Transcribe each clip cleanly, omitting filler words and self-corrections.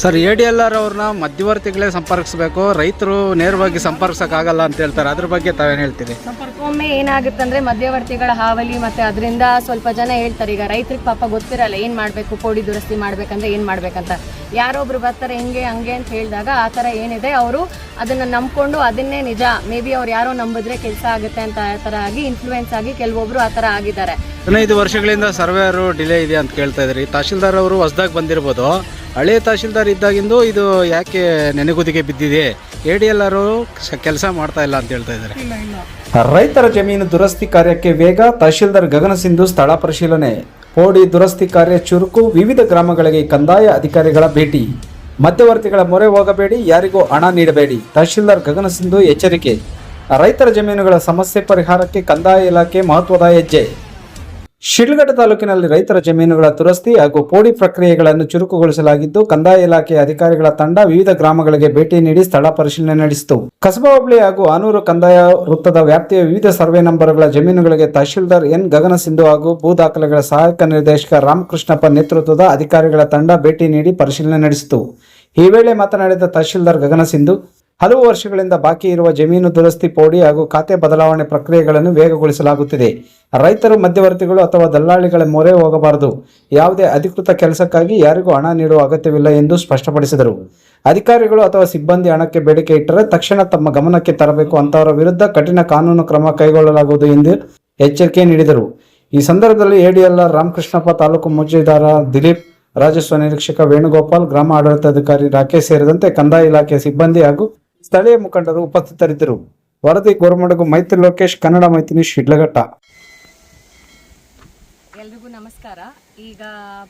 Sir ADLR ಅವ್ರನ್ನ ಮಧ್ಯವರ್ತಿಗಳೇ ಸಂಪರ್ಕಿಸಬೇಕು, ರೈತರು ನೇರವಾಗಿ ಸಂಪರ್ಕಿಸೋಕ್ಕಾಗಲ್ಲ ಅಂತ ಹೇಳ್ತಾರೆ. ಅದ್ರ ಬಗ್ಗೆ ತಾವೇನು ಹೇಳ್ತೀರಿ? ಒಮ್ಮೆ ಏನಾಗುತ್ತೆ ಅಂದರೆ ಮಧ್ಯವರ್ತಿಗಳ ಹಾವಳಿ ಮತ್ತು ಅದರಿಂದ ಸ್ವಲ್ಪ ಜನ ಹೇಳ್ತಾರೆ, ಈಗ ರೈತರಿಗೆ ಪಾಪ ಗೊತ್ತಿರಲ್ಲ ಏನು ಮಾಡಬೇಕು, ಪೋಡಿ ದುರಸ್ತಿ ಮಾಡಬೇಕಂದ್ರೆ ಏನು ಮಾಡಬೇಕಂತ. ಯಾರೊಬ್ರು ಬರ್ತಾರೆ ಹಿಂಗೆ ಹಂಗೆ ಅಂತ ಹೇಳಿದಾಗ ಆ ಥರ ಏನಿದೆ ಅವರು ಅದನ್ನು ನಂಬ್ಕೊಂಡು ಅದನ್ನೇ ನಿಜ, ಮೇ ಬಿ ಅವ್ರು ಯಾರೋ ನಂಬಿದ್ರೆ ಕೆಲಸ ಆಗುತ್ತೆ ಅಂತ ಆ ಥರ ಆಗಿ ಇನ್ಫ್ಲೂಯೆನ್ಸ್ ಆಗಿ ಕೆಲವೊಬ್ರು ಆ ಥರ ಆಗಿದ್ದಾರೆ. 15 ವರ್ಷಗಳಿಂದ ಸರ್ವೇರು ಡಿಲೇ ಇದೆ ಅಂತ ಕೇಳ್ತಾ ಇದ್ರಿ. ತಹಶೀಲ್ದಾರ್ ಅವರು ಹೊಸದಾಗಿ ಬಂದಿರ್ಬೋದು, ಹಳೆ ತಹಶೀಲ್ದಾರ್ ಇದ್ದಾಗಿಂದು ಇದು ಯಾಕೆ ನೆನೆಗುದಿಗೆ ಬಿದ್ದಿದೆ, ADLR ಕೆಲಸ ಮಾಡ್ತಾ ಇಲ್ಲ ಅಂತ ಹೇಳ್ತಾ ಇದ್ದಾರೆ. ರೈತರ ಜಮೀನು ದುರಸ್ತಿ ಕಾರ್ಯಕ್ಕೆ ವೇಗ, ತಹಶೀಲ್ದಾರ್ ಗಗನ ಸಿಂಧು ಸ್ಥಳ ಪರಿಶೀಲನೆ. ಪೋಡಿ ದುರಸ್ತಿ ಕಾರ್ಯ ಚುರುಕು, ವಿವಿಧ ಗ್ರಾಮಗಳಿಗೆ ಕಂದಾಯ ಅಧಿಕಾರಿಗಳ ಭೇಟಿ. ಮಧ್ಯವರ್ತಿಗಳ ಮೊರೆ ಹೋಗಬೇಡಿ, ಯಾರಿಗೂ ಹಣ ನೀಡಬೇಡಿ, ತಹಶೀಲ್ದಾರ್ ಗಗನ ಸಿಂಧು ಎಚ್ಚರಿಕೆ. ರೈತರ ಜಮೀನುಗಳ ಸಮಸ್ಯೆ ಪರಿಹಾರಕ್ಕೆ ಕಂದಾಯ ಇಲಾಖೆ ಮಹತ್ವದ ಹೆಜ್ಜೆ. ಶಿಡ್ಲಘಟ್ಟ ತಾಲೂಕಿನಲ್ಲಿ ರೈತರ ಜಮೀನುಗಳ ದುರಸ್ತಿ ಹಾಗೂ ಪೋಡಿ ಪ್ರಕ್ರಿಯೆಗಳನ್ನು ಚುರುಕುಗೊಳಿಸಲಾಗಿದ್ದು, ಕಂದಾಯ ಇಲಾಖೆಯ ಅಧಿಕಾರಿಗಳ ತಂಡ ವಿವಿಧ ಗ್ರಾಮಗಳಿಗೆ ಭೇಟಿ ನೀಡಿ ಸ್ಥಳ ಪರಿಶೀಲನೆ ನಡೆಸಿತು. ಕಸಬಾ ಹೋಬಳಿ ಹಾಗೂ ಆನೂರು ಕಂದಾಯ ವೃತ್ತದ ವ್ಯಾಪ್ತಿಯ ವಿವಿಧ ಸರ್ವೆ ನಂಬರ್ಗಳ ಜಮೀನುಗಳಿಗೆ ತಹಶೀಲ್ದಾರ್ ಎನ್ ಗಗನ ಸಿಂಧು ಹಾಗೂ ಭೂ ದಾಖಲೆಗಳ ಸಹಾಯಕ ನಿರ್ದೇಶಕ ರಾಮಕೃಷ್ಣಪ್ಪ ನೇತೃತ್ವದ ಅಧಿಕಾರಿಗಳ ತಂಡ ಭೇಟಿ ನೀಡಿ ಪರಿಶೀಲನೆ ನಡೆಸಿತು. ಈ ವೇಳೆ ಮಾತನಾಡಿದ ತಹಶೀಲ್ದಾರ್ ಗಗನ ಸಿಂಧು, ಹಲವು ವರ್ಷಗಳಿಂದ ಬಾಕಿ ಇರುವ ಜಮೀನು ದುರಸ್ತಿ, ಪೋಡಿ ಹಾಗೂ ಖಾತೆ ಬದಲಾವಣೆ ಪ್ರಕ್ರಿಯೆಗಳನ್ನು ವೇಗಗೊಳಿಸಲಾಗುತ್ತಿದೆ. ರೈತರು ಮಧ್ಯವರ್ತಿಗಳು ಅಥವಾ ದಲ್ಲಾಳಿಗಳ ಮೊರೆ ಹೋಗಬಾರದು. ಯಾವುದೇ ಅಧಿಕೃತ ಕೆಲಸಕ್ಕಾಗಿ ಯಾರಿಗೂ ಹಣ ನೀಡುವ ಅಗತ್ಯವಿಲ್ಲ ಎಂದು ಸ್ಪಷ್ಟಪಡಿಸಿದರು. ಅಧಿಕಾರಿಗಳು ಅಥವಾ ಸಿಬ್ಬಂದಿ ಹಣಕ್ಕೆ ಬೇಡಿಕೆ ಇಟ್ಟರೆ ತಕ್ಷಣ ತಮ್ಮ ಗಮನಕ್ಕೆ ತರಬೇಕು, ಅಂತವರ ವಿರುದ್ಧ ಕಠಿಣ ಕಾನೂನು ಕ್ರಮ ಕೈಗೊಳ್ಳಲಾಗುವುದು ಎಂದು ಎಚ್ಚರಿಕೆ ನೀಡಿದರು. ಈ ಸಂದರ್ಭದಲ್ಲಿ ADLR ರಾಮಕೃಷ್ಣಪ್ಪ, ತಾಲೂಕು ಮೌಜೇದಾರ ದಿಲೀಪ್, ರಾಜಸ್ವ ನಿರೀಕ್ಷಕ ವೇಣುಗೋಪಾಲ್, ಗ್ರಾಮ ಆಡಳಿತಾಧಿಕಾರಿ ರಾಕೇಶ್ ಸೇರಿದಂತೆ ಕಂದಾಯ ಇಲಾಖೆಯ ಸಿಬ್ಬಂದಿ ಹಾಗೂ ಸ್ಥಳೀಯ ಮುಖಂಡರು ಉಪಸ್ಥಿತರಿದ್ದರು. ವರದಿ ಗೋರಮಡಗು ಮೈತ್ರಿ ಲೋಕೇಶ್, ಕನ್ನಡ ಮೈತ್ರಿ, ಶಿಡ್ಲಘಟ್ಟ. ಎಲ್ರಿಗೂ ನಮಸ್ಕಾರ. ಈಗ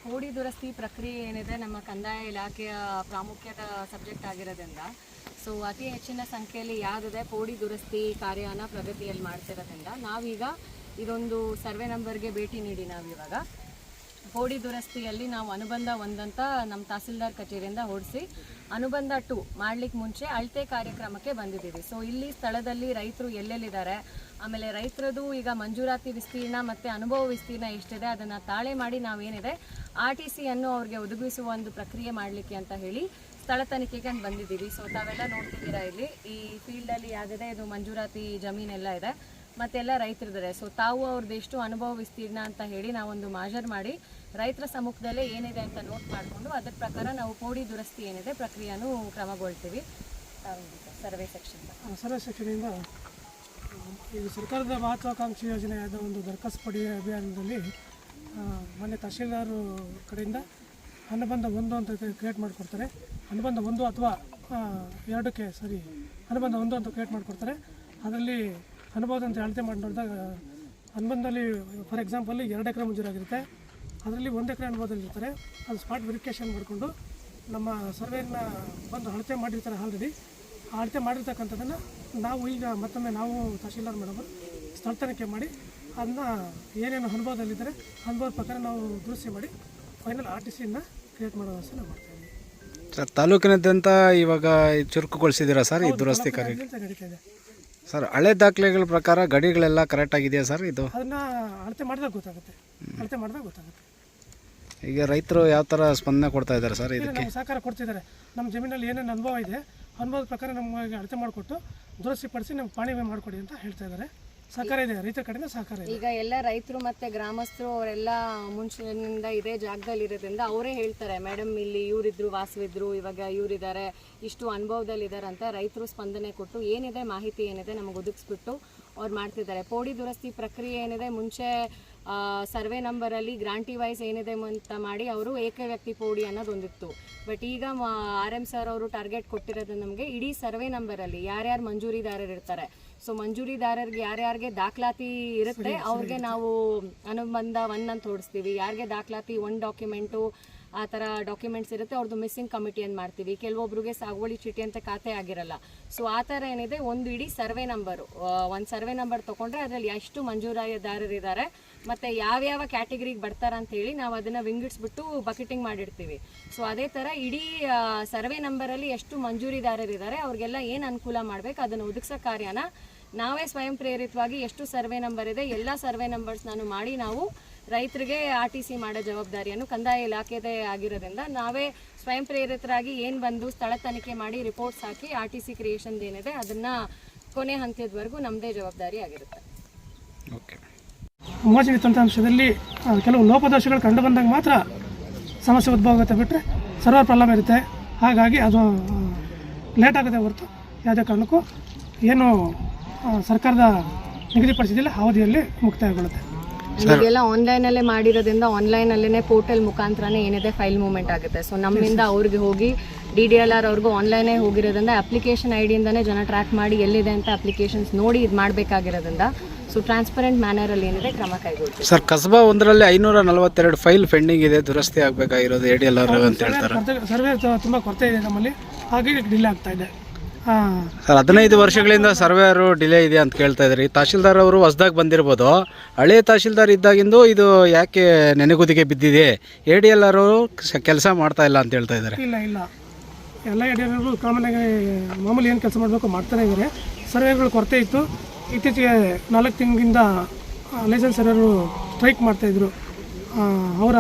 ಪೋಡಿ ದುರಸ್ತಿ ಪ್ರಕ್ರಿಯೆ ಏನಿದೆ ನಮ್ಮ ಕಂದಾಯ ಇಲಾಖೆಯ ಪ್ರಾಮುಖ್ಯದ ಸಬ್ಜೆಕ್ಟ್ ಆಗಿರೋದ್ರಿಂದ ಅತಿ ಹೆಚ್ಚಿನ ಸಂಖ್ಯೆಯಲ್ಲಿ ಯಾವುದಿದೆ ಪೋಡಿ ದುರಸ್ತಿ ಕಾರ್ಯನ ಪ್ರಗತಿಯಲ್ಲಿ ಮಾಡ್ತಿರೋದ್ರಿಂದ ನಾವೀಗ ಇದೊಂದು ಸರ್ವೆ ನಂಬರ್ಗೆ ಭೇಟಿ ನೀಡಿ ನಾವಿವಾಗ ಪೋಡಿ ದುರಸ್ತಿಯಲ್ಲಿ ನಾವು ಅನುಬಂಧ 1 ಅಂತ ನಮ್ಮ ತಹಸೀಲ್ದಾರ್ ಕಚೇರಿಯಿಂದ ಹೊಡಿಸಿ ಅನುಬಂಧ 2 ಮಾಡ್ಲಿಕ್ಕೆ ಮುಂಚೆ ಅಳತೆ ಕಾರ್ಯಕ್ರಮಕ್ಕೆ ಬಂದಿದ್ದೀವಿ. ಇಲ್ಲಿ ಸ್ಥಳದಲ್ಲಿ ರೈತರು ಎಲ್ಲೆಲ್ಲಿದ್ದಾರೆ, ಆಮೇಲೆ ರೈತರದು ಈಗ ಮಂಜೂರಾತಿ ವಿಸ್ತೀರ್ಣ ಮತ್ತು ಅನುಭವ ವಿಸ್ತೀರ್ಣ ಎಷ್ಟಿದೆ ಅದನ್ನು ತಾಳೆ ಮಾಡಿ ನಾವೇನಿದೆ RTC ಅನ್ನು ಅವ್ರಿಗೆ ಒದಗಿಸುವ ಒಂದು ಪ್ರಕ್ರಿಯೆ ಮಾಡಲಿಕ್ಕೆ ಅಂತ ಹೇಳಿ ಸ್ಥಳ ತನಿಖೆಗೆ ಅಂತ ಬಂದಿದ್ದೀವಿ. ತಾವೆಲ್ಲ ನೋಡ್ತಿದ್ದೀರಾ, ಇಲ್ಲಿ ಈ ಫೀಲ್ಡಲ್ಲಿ ಯಾವುದಿದೆ ಇದು ಮಂಜೂರಾತಿ ಜಮೀನೆಲ್ಲ ಇದೆ ಮತ್ತೆಲ್ಲ ರೈತರಿದ್ದಾರೆ. ತಾವು ಅವ್ರದ್ದು ಎಷ್ಟು ಅನುಭವ ವಿಸ್ತೀರ್ಣ ಅಂತ ಹೇಳಿ ನಾವೊಂದು ಮಾಜರ್ ಮಾಡಿ ರೈತರ ಸಮ್ಮುಖದಲ್ಲೇ ಏನಿದೆ ಅಂತ ನೋಟ್ ಮಾಡಿಕೊಂಡು ಅದರ ಪ್ರಕಾರ ನಾವು ಪೋಡಿ ದುರಸ್ತಿ ಏನಿದೆ ಪ್ರಕ್ರಿಯೆಯನ್ನು ಕ್ರಮಗೊಳ್ತೀವಿ. ಸರ್ವೆ ಸೆಕ್ಷನಿಂದ ಇದು ಸರ್ಕಾರದ ಮಹತ್ವಾಕಾಂಕ್ಷಿ ಯೋಜನೆಯಾದ ಒಂದು ದರಖಾಸ್ತು ಪಡೆಯುವ ಅಭಿಯಾನದಲ್ಲಿ ಮೊನ್ನೆ ತಹಶೀಲ್ದಾರ್ ಕಡೆಯಿಂದ ಅನುಬಂಧ 1 ಅಂತ ಕ್ರಿಯೇಟ್ ಮಾಡಿಕೊಡ್ತಾರೆ. ಅನುಬಂಧ 1 ಅಥವಾ 2ಕ್ಕೆ ಅನುಬಂಧ 1 ಅಂತ ಕ್ರಿಯೇಟ್ ಮಾಡಿಕೊಡ್ತಾರೆ. ಅದರಲ್ಲಿ ಅನುಭವದ ಅಂತ ಅಳತೆ ಮಾಡಿ ನೋಡಿದಾಗ ಅನುಬಂಧದಲ್ಲಿ ಫಾರ್ ಎಕ್ಸಾಂಪಲ್ 2 ಎಕರೆ ಮಂಜೂರಾಗಿರುತ್ತೆ, ಅದರಲ್ಲಿ 1 ಎಕರೆ ಅನುಭವದಲ್ಲಿರ್ತಾರೆ. ಅದು ಸ್ಪಾಟ್ ವೆರಿಫಿಕೇಷನ್ ಮಾಡಿಕೊಂಡು ನಮ್ಮ ಸರ್ವೇನ ಬಂದು ಅಳತೆ ಮಾಡಿರ್ತಾರೆ. ಆಲ್ರೆಡಿ ಆ ಅಳತೆ ಮಾಡಿರ್ತಕ್ಕಂಥದ್ದನ್ನು ನಾವು ಈಗ ಮತ್ತೊಮ್ಮೆ ನಾವು ತಹಶೀಲ್ದಾರ್ ಮೇಡಮ್ ಸ್ಥಳ ತನಿಖೆ ಮಾಡಿ ಅದನ್ನ ಏನೇನು ಅನುಭವದಲ್ಲಿದ್ದಾರೆ ಅನುಭವದ ಪ್ರಕಾರ ನಾವು ದುರಸ್ತಿ ಮಾಡಿ ಫೈನಲ್ RTCಯನ್ನು ಕ್ರಿಯೇಟ್ ಮಾಡೋ ವ್ಯವಸ್ಥೆ ನಾವು ಮಾಡ್ತಾಯಿದ್ದೀವಿ. ಸರ್, ತಾಲೂಕಿನಾದ್ಯಂತ ಇವಾಗ ಚುರುಕುಗೊಳಿಸಿದ್ದೀರಾ ಸರ್ ಈ ದುರಸ್ತಿ ಕಾರ್ಯ? ನಡೀತಾ ಇದೆ ಸರ್. ಹಳೆ ದಾಖಲೆಗಳ ಪ್ರಕಾರ ಗಡಿಗಳೆಲ್ಲ ಕರೆಕ್ಟ್ ಆಗಿದೆಯಾ ಸರ್? ಇದು ಅದನ್ನ ಅಳತೆ ಮಾಡಿದಾಗ ಗೊತ್ತಾಗುತ್ತೆ. ಈಗ ರೈತರು ಯಾವ ಥರ ಸ್ಪಂದನೆ ಕೊಡ್ತಾ ಇದ್ದಾರೆ ಸರ್ ಇದಕ್ಕೆ? ಸಹಕಾರ ಕೊಡ್ತಿದ್ದಾರೆ. ನಮ್ಮ ಜಮೀನಲ್ಲಿ ಏನೇನು ಅನುಭವ ಇದೆ ಅನುಭವದ ಪ್ರಕಾರ ನಮಗೆ ಅಳತೆ ಮಾಡಿಕೊಟ್ಟು ದುರಸ್ತಿ ಪಡಿಸಿ ನಮ್ಗೆ ಪಾಣಿ ಮಾಡಿಕೊಡಿ ಅಂತ ಹೇಳ್ತಾ ಇದ್ದಾರೆ. ಸಹಕಾರ ಇದೆ, ರೈತರ ಕಡೆಯಿಂದ ಸಹಕಾರ ಇದೆ. ಈಗ ಎಲ್ಲ ರೈತರು ಮತ್ತು ಗ್ರಾಮಸ್ಥರು ಅವರೆಲ್ಲ ಮುಂಚಿನಿಂದ ಇದೇ ಜಾಗದಲ್ಲಿ ಇರೋದ್ರಿಂದ ಅವರೇ ಹೇಳ್ತಾರೆ, ಮೇಡಮ್ ಇಲ್ಲಿ ಇವರಿದ್ರು, ವಾಸವಿದ್ರು, ಇವಾಗ ಇವರಿದ್ದಾರೆ, ಇಷ್ಟು ಅನುಭವದಲ್ಲಿದ್ದಾರೆ ಅಂತ ರೈತರು ಸ್ಪಂದನೆ ಕೊಟ್ಟು ಏನಿದೆ ಮಾಹಿತಿ ಏನಿದೆ ನಮಗೆ ಒದಗಿಸ್ಬಿಟ್ಟು ಅವ್ರು ಮಾಡ್ತಿದ್ದಾರೆ. ಪೋಡಿ ದುರಸ್ತಿ ಪ್ರಕ್ರಿಯೆ ಏನಿದೆ ಮುಂಚೆ ಸರ್ವೆ ನಂಬರಲ್ಲಿ ಗ್ರಾಂಟಿ ವೈಸ್ ಏನಿದೆ ಅಂತ ಮಾಡಿ ಅವರು ಏಕವ್ಯಕ್ತಿ ಪೋಡಿ ಅನ್ನೋದೊಂದಿತ್ತು. ಬಟ್ ಈಗ RM ಸರ್ ಅವರು ಟಾರ್ಗೆಟ್ ಕೊಟ್ಟಿರೋದು ನಮಗೆ ಇಡೀ ಸರ್ವೆ ನಂಬರಲ್ಲಿ ಯಾರ್ಯಾರು ಮಂಜೂರಿದಾರರು ಇರ್ತಾರೆ, ಮಂಜೂರಿದಾರರಿಗೆ ಯಾರ್ಯಾರಿಗೆ ದಾಖಲಾತಿ ಇರುತ್ತೆ ಅವ್ರಿಗೆ ನಾವು ಅನುಬಂಧ 1 ಅಂತ ಹೊಡಿಸ್ತೀವಿ. ಯಾರಿಗೆ ದಾಖಲಾತಿ 1 ಡಾಕ್ಯುಮೆಂಟು ಆ ಥರ ಡಾಕ್ಯುಮೆಂಟ್ಸ್ ಇರುತ್ತೆ ಅವ್ರದ್ದು ಮಿಸ್ಸಿಂಗ್ ಕಮಿಟಿಯನ್ನು ಮಾಡ್ತೀವಿ. ಕೆಲವೊಬ್ರಿಗೆ ಸಾಗುವಳಿ ಚೀಟಿ ಅಂತ ಖಾತೆ ಆಗಿರಲ್ಲ. ಆ ಥರ ಏನಿದೆ ಒಂದು ಇಡೀ ಸರ್ವೆ ನಂಬರು, ಒಂದು ಸರ್ವೆ ನಂಬರ್ ತೊಗೊಂಡ್ರೆ ಅದರಲ್ಲಿ ಎಷ್ಟು ಮಂಜೂರಾದಾರರಿದ್ದಾರೆ ಮತ್ತು ಯಾವ್ಯಾವ ಕ್ಯಾಟಗರಿಗೆ ಬರ್ತಾರೆ ಅಂತೇಳಿ ನಾವು ಅದನ್ನು ವಿಂಗಡಿಸ್ಬಿಟ್ಟು ಬಕೆಟಿಂಗ್ ಮಾಡಿರ್ತೀವಿ. ಅದೇ ಥರ ಇಡೀ ಸರ್ವೆ ನಂಬರಲ್ಲಿ ಎಷ್ಟು ಮಂಜೂರಿದಾರರಿದ್ದಾರೆ ಅವ್ರಿಗೆಲ್ಲ ಏನು ಅನುಕೂಲ ಮಾಡಬೇಕು ಅದನ್ನು ಒದಗಿಸೋ ಕಾರ್ಯನ ನಾವೇ ಸ್ವಯಂ ಪ್ರೇರಿತವಾಗಿ ಎಷ್ಟು ಸರ್ವೆ ನಂಬರ್ ಇದೆ ಎಲ್ಲ ಸರ್ವೆ ನಂಬರ್ಸ್ ನಾನು ಮಾಡಿ ನಾವು ರೈತರಿಗೆ RTC ಮಾಡೋ ಜವಾಬ್ದಾರಿಯನ್ನು ಕಂದಾಯ ಇಲಾಖೆದೇ ಆಗಿರೋದ್ರಿಂದ ನಾವೇ ಸ್ವಯಂ ಪ್ರೇರಿತರಾಗಿ ಏನು ಬಂದು ಸ್ಥಳ ತನಿಖೆ ಮಾಡಿ ರಿಪೋರ್ಟ್ಸ್ ಹಾಕಿ RTC ಕ್ರಿಯೇಷನ್ ಏನಿದೆ ಅದನ್ನು ಕೊನೆ ಹಂತದವರೆಗೂ ನಮ್ಮದೇ ಜವಾಬ್ದಾರಿ ಆಗಿರುತ್ತೆ. ಓಕೆ. ಮೋಜಣಿ ತಂತ್ರಾಂಶದಲ್ಲಿ ಕೆಲವು ಲೋಪದೋಷಗಳು ಕಂಡು ಬಂದಾಗ ಮಾತ್ರ ಸಮಸ್ಯೆ ಉದ್ಭವ ಆಗುತ್ತೆ, ಬಿಟ್ಟರೆ ಸರ್ವರ್ ಪ್ರಾಬ್ಲಮ್ ಇರುತ್ತೆ. ಹಾಗಾಗಿ ಅದು ಲೇಟ್ ಆಗುತ್ತೆ ಹೊರತು ಯಾವುದೇ ಕಾರಣಕ್ಕೂ ಏನು ಸರ್ಕಾರದ ನಿಗದಿಪಡಿಸಿದಿಲ್ಲ ಅವಧಿಯಲ್ಲಿ ಮುಕ್ತಾಯಗೊಳ್ಳುತ್ತೆ. ಈಗೆಲ್ಲ ಆನ್ಲೈನಲ್ಲೇ ಮಾಡಿರೋದ್ರಿಂದ ಆನ್ಲೈನಲ್ಲೇ ಪೋರ್ಟಲ್ ಮುಖಾಂತರನೇ ಏನಿದೆ ಫೈಲ್ ಮೂವ್ಮೆಂಟ್ ಆಗುತ್ತೆ. ಸೊ ನಮ್ಮಿಂದ ಅವ್ರಿಗೆ ಹೋಗಿ DDLR ಅವ್ರಿಗೂ ಆನ್ಲೈನೇ ಹೋಗಿರೋದ್ರಿಂದ ಅಪ್ಲಿಕೇಶನ್ ಐಡಿಯಿಂದನೇ ಜನ ಟ್ರ್ಯಾಕ್ ಮಾಡಿ ಎಲ್ಲಿದೆ ಅಂತ ಅಪ್ಲಿಕೇಶನ್ಸ್ ನೋಡಿ ಇದು ಮಾಡಬೇಕಾಗಿರೋದ್ರಿಂದ ಸೊ ಟ್ರಾನ್ಸ್ಪರೆಂಟ್ ಮ್ಯಾನರಲ್ಲಿ ಏನಿದೆ ಕ್ರಮ ಕೈಗೊಳ್ತೀವಿ. ಸರ್, ಕಸಬಾ 1ರಲ್ಲಿ 542 ಫೈಲ್ ಪೆಂಡಿಂಗ್ ಇದೆ, ದುರಸ್ತಿ ಆಗಬೇಕಾಗಿರೋದು ADLR ಅಂತ ಹೇಳ್ತಾರೆ. ಸರ್ವೆ ತುಂಬ ಕೊರತೆ ಇದೆ ನಮ್ಮಲ್ಲಿ, ಹಾಗಾಗಿ ಡಿಲೇ ಆಗ್ತಾ ಇದೆ. ಸರ್, 15 ವರ್ಷಗಳಿಂದ ಸರ್ವೇರು ಡಿಲೇ ಇದೆ ಅಂತ ಕೇಳ್ತಾ ಇದ್ರಿ. ತಹಶೀಲ್ದಾರ್ ಅವರು ಹೊಸದಾಗಿ ಬಂದಿರ್ಬೋದು. ಹಳೆ ತಹಶೀಲ್ದಾರ್ ಇದ್ದಾಗಿಂದು ಇದು ಯಾಕೆ ನೆನೆಗುದಿಗೆ ಬಿದ್ದಿದೆ, ADLR ಅವರು ಕೆಲಸ ಮಾಡ್ತಾ ಇಲ್ಲ ಅಂತ ಹೇಳ್ತಾ ಇದ್ದಾರೆ. ಇಲ್ಲ ಎಲ್ಲ ADLR ಕಾಮನ್ನಾಗಿ ಮಾಮೂಲಿ ಏನು ಕೆಲಸ ಮಾಡಬೇಕು ಮಾಡ್ತಾನೆ ಇದ್ದಾರೆ. ಸರ್ವೇಗಳು ಕೊರತೆ ಇತ್ತು. ಇತ್ತೀಚೆಗೆ 4 ತಿಂಗಳಿಂದ ಲೈಸೆನ್ಸ್ ಸರ್ವೇರು ಸ್ಟ್ರೈಕ್ ಮಾಡ್ತಾಯಿದ್ರು. ಅವರ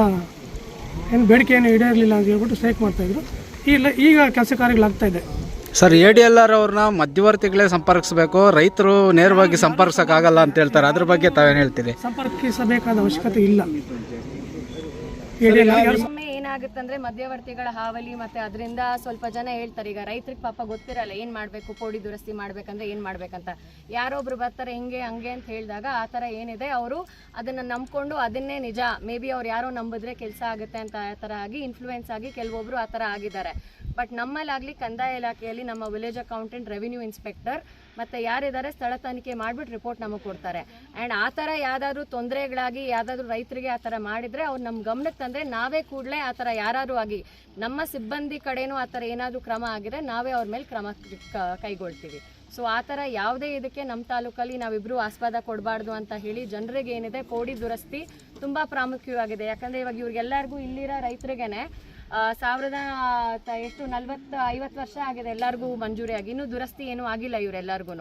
ಏನು ಬೇಡಿಕೆ ಏನು ಈಡೇರಲಿಲ್ಲ ಅಂತ ಹೇಳ್ಬಿಟ್ಟು ಸ್ಟ್ರೈಕ್ ಮಾಡ್ತಾಯಿದ್ರು. ಈಗ ಕೆಲಸ ಕಾರ್ಯಗಳಾಗ್ತಾಯಿದೆ. ಸರ್, ADLR ಅವ್ರನ್ನ ಮಧ್ಯವರ್ತಿಗಳೇ ಸಂಪರ್ಕಿಸಬೇಕು, ರೈತರು ನೇರವಾಗಿ ಸಂಪರ್ಕಿಸೋಕ್ಕಾಗಲ್ಲ ಅಂತ ಹೇಳ್ತಾರೆ. ಅದ್ರ ಬಗ್ಗೆ ತಾವೇನು ಹೇಳ್ತೀರಿ? ಸಂಪರ್ಕಿಸಬೇಕಾದ ಅವಶ್ಯಕತೆ ಇಲ್ಲ. ಒಮ್ಮೆ ಏನಾಗುತ್ತಂದ್ರೆ ಮಧ್ಯವರ್ತಿಗಳ ಹಾವಳಿ ಮತ್ತೆ ಅದರಿಂದ ಸ್ವಲ್ಪ ಜನ ಹೇಳ್ತಾರೆ, ಈಗ ರೈತರಿಗೆ ಪಾಪ ಗೊತ್ತಿರಲ್ಲ ಏನು ಮಾಡಬೇಕು, ಪೋಡಿ ದುರಸ್ತಿ ಮಾಡ್ಬೇಕಂದ್ರೆ ಏನು ಮಾಡ್ಬೇಕಂತ. ಯಾರೊಬ್ರು ಬರ್ತಾರೆ ಹಿಂಗೆ ಹಂಗೆ ಅಂತ ಹೇಳಿದಾಗ ಆ ಥರ ಏನಿದೆ ಅವರು ಅದನ್ನು ನಂಬ್ಕೊಂಡು ಅದನ್ನೇ ನಿಜ, ಮೇ ಬಿ ಅವ್ರು ಯಾರೋ ನಂಬಿದ್ರೆ ಕೆಲಸ ಆಗುತ್ತೆ ಅಂತ ಆ ಥರ ಆಗಿ ಇನ್ಫ್ಲೂಯೆನ್ಸ್ ಆಗಿ ಕೆಲವೊಬ್ರು ಆ ಥರ ಆಗಿದ್ದಾರೆ. ಬಟ್ ನಮ್ಮಲ್ಲಾಗಲಿ ಕಂದಾಯ ಇಲಾಖೆಯಲ್ಲಿ ನಮ್ಮ ವಿಲೇಜ್ ಅಕೌಂಟೆಂಟ್, ರೆವಿನ್ಯೂ ಇನ್ಸ್ಪೆಕ್ಟರ್ ಮತ್ತು ಯಾರಿದ್ದಾರೆ ಸ್ಥಳ ತನಿಖೆ ಮಾಡಿಬಿಟ್ಟು ರಿಪೋರ್ಟ್ ನಮಗೆ ಕೊಡ್ತಾರೆ. ಆ್ಯಂಡ್ ಆ ಥರ ಯಾವುದಾದ್ರೂ ತೊಂದರೆಗಳಾಗಿ ಯಾವುದಾದ್ರೂ ರೈತರಿಗೆ ಆ ಥರ ಮಾಡಿದರೆ ಅವ್ರು ನಮ್ಮ ಗಮನಕ್ಕೆ ತಂದರೆ ನಾವೇ ಕೂಡಲೇ ಆ ಥರ ಯಾರಾದ್ರೂ ಆಗಿ ನಮ್ಮ ಸಿಬ್ಬಂದಿ ಕಡೆನೂ ಆ ಥರ ಏನಾದರೂ ಕ್ರಮ ಆಗಿದೆ ನಾವೇ ಅವ್ರ ಮೇಲೆ ಕ್ರಮ ಕೈಗೊಳ್ತೀವಿ. ಸೊ ಆ ಥರ ಯಾವುದೇ ಇದಕ್ಕೆ ನಮ್ಮ ತಾಲೂಕಲ್ಲಿ ನಾವಿಬ್ಬರು ಆಸ್ಪದ ಕೊಡಬಾರ್ದು ಅಂತ ಹೇಳಿ ಜನರಿಗೆ ಏನಿದೆ ಪೋಡಿ ದುರಸ್ತಿ ತುಂಬ ಪ್ರಾಮುಖ್ಯವಾಗಿದೆ. ಯಾಕಂದರೆ ಇವಾಗ ಇವ್ರಿಗೆಲ್ಲರಿಗೂ ಇಲ್ಲಿರೋ ರೈತರಿಗೇನೆ 40-50 ವರ್ಷ ಆಗಿದೆ ಎಲ್ಲರಿಗೂ ಮಂಜೂರಿ ಆಗಿ, ಇನ್ನೂ ದುರಸ್ತಿ ಏನೂ ಆಗಿಲ್ಲ ಇವರೆಲ್ಲರಿಗೂ.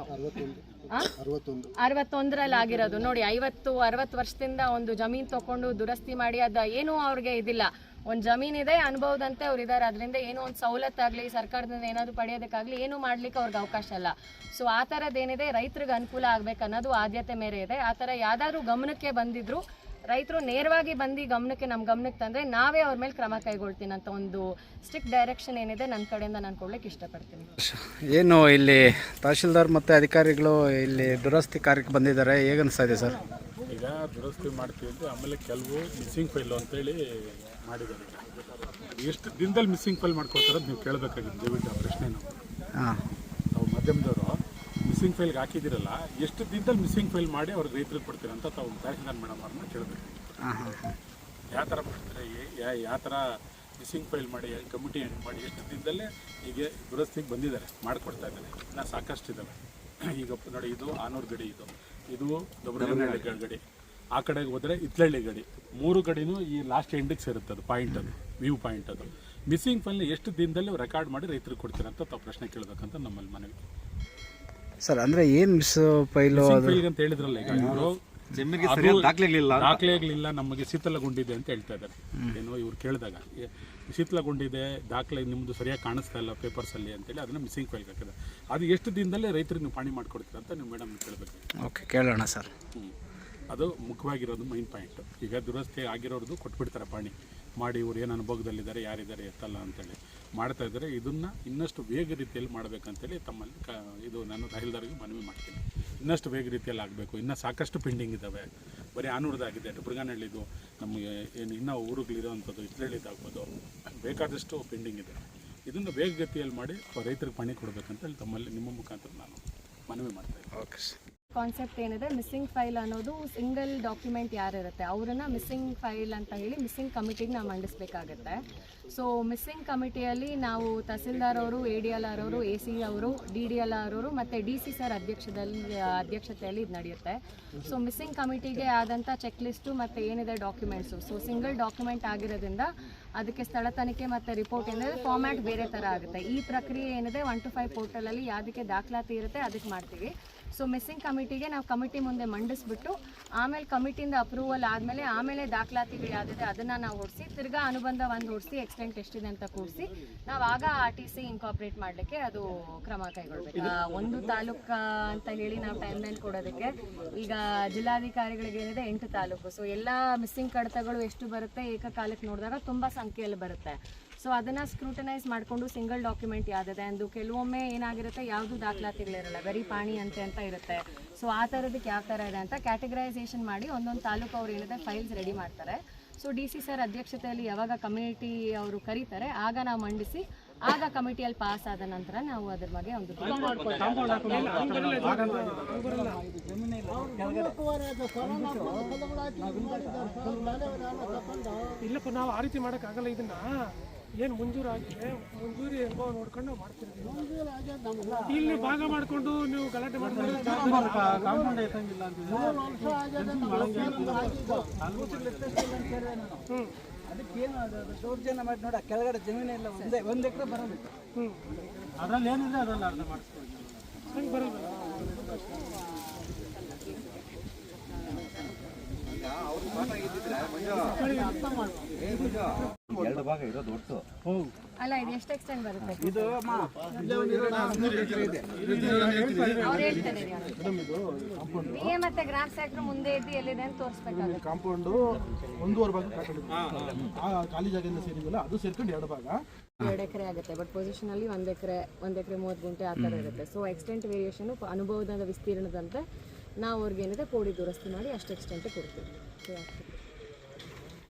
61ರಲ್ಲಿ ಆಗಿರೋದು ನೋಡಿ. 50-60 ವರ್ಷದಿಂದ ಒಂದು ಜಮೀನು ತೊಗೊಂಡು ದುರಸ್ತಿ ಮಾಡಿ ಅದು ಏನೂ ಅವ್ರಿಗೆ ಇದಿಲ್ಲ. ಒಂದು ಜಮೀನಿದೆ, ಅನುಭವದಂತೆ ಅವ್ರು ಇದ್ದಾರೆ, ಅದರಿಂದ ಏನೋ ಒಂದು ಸವಲತ್ತಾಗಲಿ ಸರ್ಕಾರದಿಂದ ಏನಾದರೂ ಪಡೆಯೋದಕ್ಕಾಗಲಿ ಏನೂ ಮಾಡ್ಲಿಕ್ಕೆ ಅವ್ರಿಗೆ ಅವಕಾಶ ಇಲ್ಲ. ಸೊ ಆ ಥರದ್ದೇನಿದೆ ರೈತರಿಗೆ ಅನುಕೂಲ ಆಗಬೇಕು ಅನ್ನೋದು ಆದ್ಯತೆ ಮೇರೆ ಇದೆ. ಆ ಥರ ಯಾವುದಾದ್ರೂ ಗಮನಕ್ಕೆ ಬಂದಿದ್ರು ರೈತರು ನೇರವಾಗಿ ಬಂದು ನಮ್ಮ ಗಮನಕ್ಕೆ ತಂದರೆ ನಾವೇ ಅವ್ರ ಮೇಲೆ ಕ್ರಮ ಕೈಗೊಳ್ತೀನಿ ಅಂತ ಒಂದು ಸ್ಟ್ರಿಕ್ಟ್ ಡೈರೆಕ್ಷನ್ ಏನಿದೆ ನನ್ನ ಕಡೆಯಿಂದ ನಾನು ಕೊಡ್ಲಿಕ್ಕೆ ಇಷ್ಟಪಡ್ತೀನಿ. ಏನು ಇಲ್ಲಿ ತಹಶೀಲ್ದಾರ್ ಮತ್ತು ಅಧಿಕಾರಿಗಳು ಇಲ್ಲಿ ದುರಸ್ತಿ ಕಾರ್ಯಕ್ಕೆ ಬಂದಿದ್ದಾರೆ, ಹೇಗನ್ನಿಸ್ತಾ ಇದೆ ಸರ್? ಈಗ ದುರಸ್ತಿ ಮಾಡ್ತೀವಿ ಅಂತ ಆಮೇಲೆ ಕೆಲವು ಮಿಸ್ಸಿಂಗ್ ಫೈಲು ಅಂತೇಳಿ ಮಾಡಿದ್ದಾರೆ. ಎಷ್ಟು ದಿನದಲ್ಲಿ ಮಿಸ್ಸಿಂಗ್ ಫೈಲ್ ಮಾಡ್ಕೊಳ್ತಾರೆ ನೀವು ಕೇಳಬೇಕಾಗಿತ್ತು ದಯವಿಟ್ಟು ಆ ಪ್ರಶ್ನೆ. ನಾವು ಮಾಧ್ಯಮದವರು ಮಿಸ್ಸಿಂಗ್ ಫೈಲ್ಗೆ ಹಾಕಿದಿರಲ್ಲ, ಎಷ್ಟು ದಿನದಲ್ಲಿ ಮಿಸ್ಸಿಂಗ್ ಫೈಲ್ ಮಾಡಿ ಅವ್ರಿಗೆ ರೈತರಿಗೆ ಕೊಡ್ತೀರ ಅಂತ ತಾವು ತಹಶೀಲ್ದಾರ್ ಮೇಡಮ್ ಅವ್ರನ್ನ ಕೇಳಬೇಕು. ಯಾವ ಥರ ಮಾಡ್ತಾರೆ, ಯಾವ ಥರ ಮಿಸ್ಸಿಂಗ್ ಫೈಲ್ ಮಾಡಿ ಕಮಿಟಿ ಮಾಡಿ ಎಷ್ಟು ದಿನದಲ್ಲೇ ಹೀಗೆ ದುರಸ್ತಿಗೆ ಬಂದಿದ್ದಾರೆ ಮಾಡಿಕೊಡ್ತಾ ಇದ್ದಾರೆ. ಇನ್ನು ಸಾಕಷ್ಟು ಇದ್ದಾವೆ. ಈಗ ನೋಡಿ, ಇದು ಆನೂರು ಗಡಿ, ಇದು ದೊಬ್ರಗನಹಳ್ಳಿ ಗಡಿ, ಆ ಕಡೆಗೆ ಹೋದರೆ ಇತ್ಲಹಳ್ಳಿ ಗಡಿ, 3 ಗಡಿನೂ ಈ ಲಾಸ್ಟ್ ಎಂಡಿಗೆ ಸೇರುತ್ತೆ. ಅದು ಪಾಯಿಂಟ್, ಅದು ವ್ಯೂ ಪಾಯಿಂಟ್. ಅದು ಮಿಸ್ಸಿಂಗ್ ಫೈಲ್ನ ಎಷ್ಟು ದಿನದಲ್ಲಿ ರೆಕಾರ್ಡ್ ಮಾಡಿ ರೈತರಿಗೆ ಕೊಡ್ತೀರ ಅಂತ ತಾವು ಪ್ರಶ್ನೆ ಕೇಳಬೇಕಂತ ನಮ್ಮಲ್ಲಿ ಮನವಿ. ಸರ್, ಅಂದರೆ ಏನು ಮಿಸ್ ಫೈಲು ಅಂತ ಹೇಳಿದ್ರಲ್ಲ, ಈಗ ಇವರು ದಾಖಲೆಗಳಿಲ್ಲ ನಮಗೆ ಶೀತಲಗೊಂಡಿದೆ ಅಂತ ಹೇಳ್ತಾ ಇದ್ದಾರೆ. ಏನೋ ಇವ್ರು ಕೇಳಿದಾಗ ಶೀತಲಗೊಂಡಿದೆ, ದಾಖಲೆ ನಿಮ್ಮದು ಸರಿಯಾಗಿ ಕಾಣಿಸ್ತಾ ಇಲ್ಲ ಪೇಪರ್ಸಲ್ಲಿ ಅಂತೇಳಿ ಅದನ್ನು ಮಿಸ್ಸಿಂಗ್ ಫೈಲ್ ಹಾಕಿದೆ. ಅದು ಎಷ್ಟು ದಿನದಲ್ಲೇ ರೈತರಿಗೆ ನೀವು ಪಾಣಿ ಮಾಡಿಕೊಡ್ತೀರ ಅಂತ ನೀವು ಮೇಡಮ್ ಕೇಳಬೇಕು. ಓಕೆ, ಕೇಳೋಣ ಸರ್. ಅದು ಮುಖ್ಯವಾಗಿರೋದು ಮೈನ್ ಪಾಯಿಂಟ್. ಈಗ ದುರಸ್ತಿ ಆಗಿರೋದು ಕೊಟ್ಬಿಡ್ತಾರೆ ಪಾಣಿ ಮಾಡಿ, ಇವ್ರು ಏನು ಅನುಭವದಲ್ಲಿದ್ದಾರೆ, ಯಾರಿದ್ದಾರೆ ಎತ್ತಲ್ಲ ಅಂತೇಳಿ ಮಾಡ್ತಾ ಇದ್ದಾರೆ. ಇದನ್ನು ಇನ್ನಷ್ಟು ವೇಗ ರೀತಿಯಲ್ಲಿ ಮಾಡಬೇಕಂತೇಳಿ ತಮ್ಮಲ್ಲಿ ಇದು ನಾನು ತಹಶೀಲ್ದಾರ್ಗೆ ಮನವಿ ಮಾಡ್ತೀನಿ. ಇನ್ನಷ್ಟು ವೇಗ ರೀತಿಯಲ್ಲಿ ಆಗಬೇಕು. ಇನ್ನೂ ಸಾಕಷ್ಟು ಪೆಂಡಿಂಗ್ ಇದ್ದಾವೆ. ಬರೀ ಆನೂರ್ದಾಗಿದೆ, ಬುರ್ಗಾನಹಳ್ಳಿದು, ನಮಗೆ ಏನು ಇನ್ನೂ ಊರುಗಳಿರೋವಂಥದ್ದು, ಇತ್ಲಹಳ್ಳಿದಾಗ್ಬೋದು, ಬೇಕಾದಷ್ಟು ಪೆಂಡಿಂಗ್ ಇದೆ. ಇದನ್ನು ವೇಗಗತಿಯಲ್ಲಿ ಮಾಡಿ ರೈತರಿಗೆ ಪಣಿ ಕೊಡಬೇಕಂತೇಳಿ ತಮ್ಮಲ್ಲಿ ನಿಮ್ಮ ಮುಖಾಂತರ ನಾನು ಮನವಿ ಮಾಡ್ತಾಯಿದ್ದೀನಿ. Okay sir. ಕಾನ್ಸೆಪ್ಟ್ ಏನಿದೆ, ಮಿಸ್ಸಿಂಗ್ ಫೈಲ್ ಅನ್ನೋದು ಸಿಂಗಲ್ ಡಾಕ್ಯುಮೆಂಟ್ ಯಾರಿರುತ್ತೆ ಅವರನ್ನು ಮಿಸ್ಸಿಂಗ್ ಫೈಲ್ ಅಂತ ಹೇಳಿ ಮಿಸ್ಸಿಂಗ್ ಕಮಿಟಿಗೆ ನಾವು ಮಂಡಿಸಬೇಕಾಗುತ್ತೆ. ಸೊ ಮಿಸ್ಸಿಂಗ್ ಕಮಿಟಿಯಲ್ಲಿ ನಾವು ತಹಸೀಲ್ದಾರ್ ಅವರು, ADLR ಅವರು, AC ಅವರು, DDLR ಅವರು ಮತ್ತು DC ಸರ್ ಅಧ್ಯಕ್ಷತೆಯಲ್ಲಿ ಇದು ನಡೆಯುತ್ತೆ. ಸೊ ಮಿಸ್ಸಿಂಗ್ ಕಮಿಟಿಗೆ ಆದಂಥ ಚೆಕ್ ಲಿಸ್ಟು ಮತ್ತು ಏನಿದೆ ಡಾಕ್ಯುಮೆಂಟ್ಸು, ಸೊ ಸಿಂಗಲ್ ಡಾಕ್ಯುಮೆಂಟ್ ಆಗಿರೋದ್ರಿಂದ ಅದಕ್ಕೆ ಸ್ಥಳ ತನಿಖೆ ಮತ್ತು ರಿಪೋರ್ಟ್ ಏನಿದೆ ಫಾರ್ಮ್ಯಾಟ್ ಬೇರೆ ಥರ ಆಗುತ್ತೆ. ಈ ಪ್ರಕ್ರಿಯೆ ಏನಿದೆ 1 to 5 ಪೋರ್ಟಲಲ್ಲಿ ಯಾವುದಕ್ಕೆ ದಾಖಲಾತಿ ಇರುತ್ತೆ ಅದಕ್ಕೆ ಮಾಡ್ತೀವಿ. ಸೊ ಮಿಸ್ಸಿಂಗ್ ಕಮಿಟಿಗೆ ನಾವು ಕಮಿಟಿ ಮುಂದೆ ಮಂಡಿಸ್ಬಿಟ್ಟು ಆಮೇಲೆ ಕಮಿಟಿಯಿಂದ ಅಪ್ರೂವಲ್ ಆಮೇಲೆ ದಾಖಲಾತಿಗಳು ಯಾವುದಿದೆ ಅದನ್ನು ನಾವು ಹೊಡಿಸಿ ತಿರ್ಗಾ ಅನುಬಂಧ ಒಂದು ಹೊಡಿಸಿ ಎಕ್ಸ್ಟೆಂಟ್ ಎಷ್ಟಿದೆ ಅಂತ ಕೂಡಿಸಿ ನಾವು ಆಗ RTC ಇನ್ಕಾರ್ಪೊರೇಟ್ ಮಾಡಲಿಕ್ಕೆ ಅದು ಕ್ರಮ ಕೈಗೊಳ್ಬೇಕು. ಒಂದು ತಾಲೂಕು ಅಂತ ಹೇಳಿ ನಾವು ಟೈಮ್ ಲೈನ್ ಕೊಡೋದಕ್ಕೆ ಈಗ ಜಿಲ್ಲಾಧಿಕಾರಿಗಳಿಗೆ ಏನಿದೆ 8 ತಾಲೂಕು. ಸೊ ಎಲ್ಲ ಮಿಸ್ಸಿಂಗ್ ಕಡತಗಳು ಎಷ್ಟು ಬರುತ್ತೆ ಏಕಕಾಲಕ್ಕೆ ನೋಡಿದಾಗ ತುಂಬ ಸಂಖ್ಯೆಯಲ್ಲಿ ಬರುತ್ತೆ. ಸೊ ಅದನ್ನು ಸ್ಕ್ರೂಟನೈಸ್ ಮಾಡಿಕೊಂಡು ಸಿಂಗಲ್ ಡಾಕ್ಯುಮೆಂಟ್ ಯಾವುದಿದೆ ಅಂದು ಕೆಲವೊಮ್ಮೆ ಏನಾಗಿರುತ್ತೆ ಯಾವುದು ದಾಖಲಾತಿಗಳಿರಲ್ಲ, ಬರೀ ಪಾಣಿ ಅಂತ ಇರುತ್ತೆ. ಸೊ ಆ ಥರದಕ್ಕೆ ಯಾವ ಥರ ಇದೆ ಅಂತ ಕ್ಯಾಟಗರೈಸೇಷನ್ ಮಾಡಿ ಒಂದೊಂದು ತಾಲೂಕು ಅವ್ರು ಏನಿದೆ ಫೈಲ್ಸ್ ರೆಡಿ ಮಾಡ್ತಾರೆ. ಸೊ DC ಸರ್ ಅಧ್ಯಕ್ಷತೆಯಲ್ಲಿ ಯಾವಾಗ ಕಮ್ಯುನಿಟಿ ಅವರು ಕರೀತಾರೆ ಆಗ ನಾವು ಮಂಡಿಸಿ ಆಗ ಕಮಿಟಿಯಲ್ಲಿ ಪಾಸ್ ಆದ ನಂತರ ನಾವು ಅದ್ರ ಬಗ್ಗೆ ಒಂದು ಇಲ್ಲಪ್ಪ ನಾವು ಆ ರೀತಿ ಮಾಡೋಕ್ಕಾಗಲ್ಲ. ಇದನ್ನ ಏನು ಮುಂಜೂರಿ ಹೆಂಗೋ ನೋಡ್ಕೊಂಡು ನಾವು ಮಾಡ್ತಿರ್ತೀವಿ. ಇಲ್ಲಿ ಭಾಗ ಮಾಡಿಕೊಂಡು ನೀವು ಗಲಾಟೆ ಮಾಡ್ಕೊಂಡು ಅದಕ್ಕೇನು ದೌರ್ಜನ್ಯ ಮಾಡಿ ನೋಡ ಕೆಳಗಡೆ ಜಮೀನು ಇಲ್ಲ, ಒಂದು ಎಕರೆ ಬರೋದು. ಅದ್ರಲ್ಲಿ ಏನಿದೆ ಅದರಲ್ಲಿ ಅರ್ಧ ಮಾಡಿಸ್ಕೊಂಡು ಹಂಗೆ ಬರೋದು. ಅಲ್ಲ ಇದು ಎಷ್ಟು ಎಕ್ಸ್ಟೆಂಡ್ ಬರುತ್ತೆ ಇದು ಅವ್ರು ಹೇಳ್ತಾರೆ BA ಮತ್ತೆ ಗ್ರಾಮ ಸೆಕ್ಟರ್ ಮುಂದೆ ಇದ್ದು ಎಲ್ಲಿದೆ ಅಂತ ತೋರಿಸ್ಬೇಕಾಗುತ್ತೆ. ಕಾಂಪೌಂಡು 1.5 ಭಾಗ ಖಾಲಿ ಜಾಗದಿಂದ ಸೇರಿದಲ್ಲ ಅದು ಸೇರ್ಕೊಂಡು 2 ಭಾಗ 2 ಎಕರೆ ಆಗುತ್ತೆ. ಬಟ್ ಪೊಸಿಷನ್ ಅಲ್ಲಿ 1 ಎಕರೆ 30 ಗುಂಟೆ ಆ ಥರ ಇರುತ್ತೆ. ಸೊ ಎಕ್ಸ್ಟೆಂಟ್ ವೇರಿಯೇಷನ್ ಅನುಭವದ ವಿಸ್ತೀರ್ಣದಂತೆ ನಾವು ಅವ್ರಿಗೆ ಏನಿದೆ ಕೋಡಿ ದುರಸ್ತಿ ಮಾಡಿ ಅಷ್ಟು ಎಕ್ಸ್ಟೆಂಟ್ ಕೊಡ್ತೀವಿ. ಸೊ